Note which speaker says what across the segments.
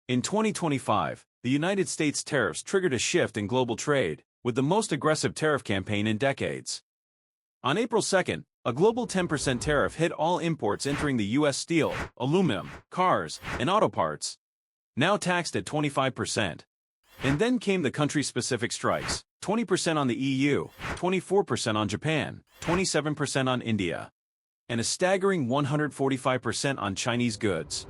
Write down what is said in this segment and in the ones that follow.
Speaker 1: In 2025, the United States tariffs triggered a shift in global trade, with the most aggressive tariff campaign in decades. On April 2nd, a global 10% tariff hit all imports entering the U.S. steel, aluminum, cars, and auto parts, now taxed at 25%. And then came the country-specific strikes, 20% on the EU, 24% on Japan, 27% on India, and a staggering 145% on Chinese goods.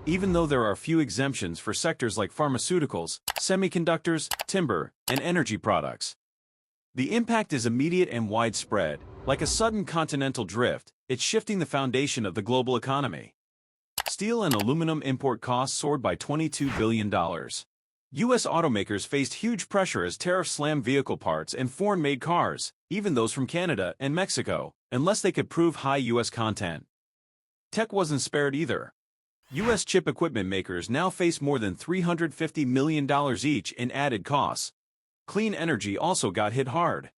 Speaker 1: Even though there are few exemptions for sectors like pharmaceuticals, semiconductors, timber, and energy products, the impact is immediate and widespread. Like a sudden continental drift, it's shifting the foundation of the global economy. Steel and aluminum import costs soared by $22 billion. U.S. automakers faced huge pressure as tariffs slammed vehicle parts and foreign-made cars, even those from Canada and Mexico, unless they could prove high U.S. content. Tech wasn't spared either. U.S. chip equipment makers now face more than $350 million each in added costs. Clean energy also got hit hard.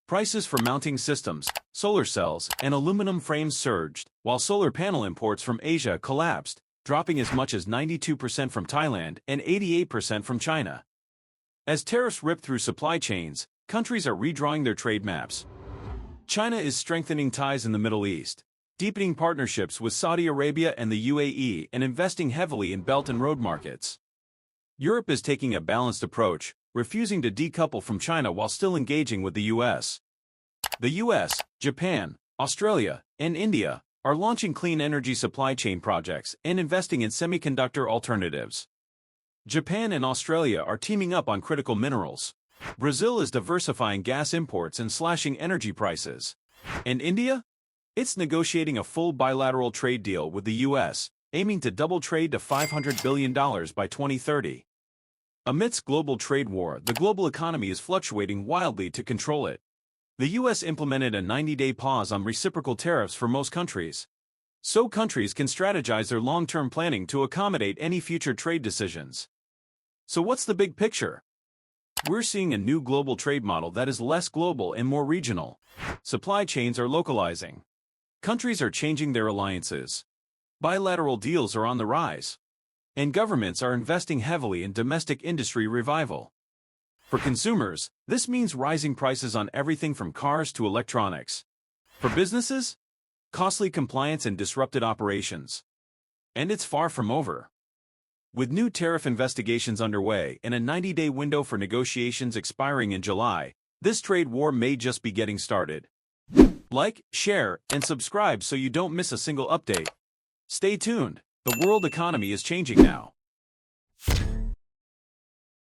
Speaker 1: Prices for mounting systems, solar cells, and aluminum frames surged, while solar panel imports from Asia collapsed, dropping as much as 92% from Thailand and 88% from China. As tariffs rip through supply chains, countries are redrawing their trade maps. China is strengthening ties in the Middle East, deepening partnerships with Saudi Arabia and the UAE, and investing heavily in Belt and Road markets. Europe is taking a balanced approach, refusing to decouple from China while still engaging with the U.S. The U.S., Japan, Australia, and India are launching clean energy supply chain projects and investing in semiconductor alternatives. Japan and Australia are teaming up on critical minerals. Brazil is diversifying gas imports and slashing energy prices. And India? It's negotiating a full bilateral trade deal with the U.S., aiming to double trade to $500 billion by 2030. Amidst global trade war, the global economy is fluctuating wildly to control it. The U.S. implemented a 90-day pause on reciprocal tariffs for most countries, so countries can strategize their long-term planning to accommodate any future trade decisions. So what's the big picture? We're seeing a new global trade model that is less global and more regional. Supply chains are localizing. Countries are changing their alliances. Bilateral deals are on the rise. And governments are investing heavily in domestic industry revival. For consumers, this means rising prices on everything from cars to electronics. For businesses, costly compliance and disrupted operations. And it's far from over. With new tariff investigations underway and a 90-day window for negotiations expiring in July, this trade war may just be getting started. Like, share, and subscribe so you don't miss a single update. Stay tuned. The world economy is changing now.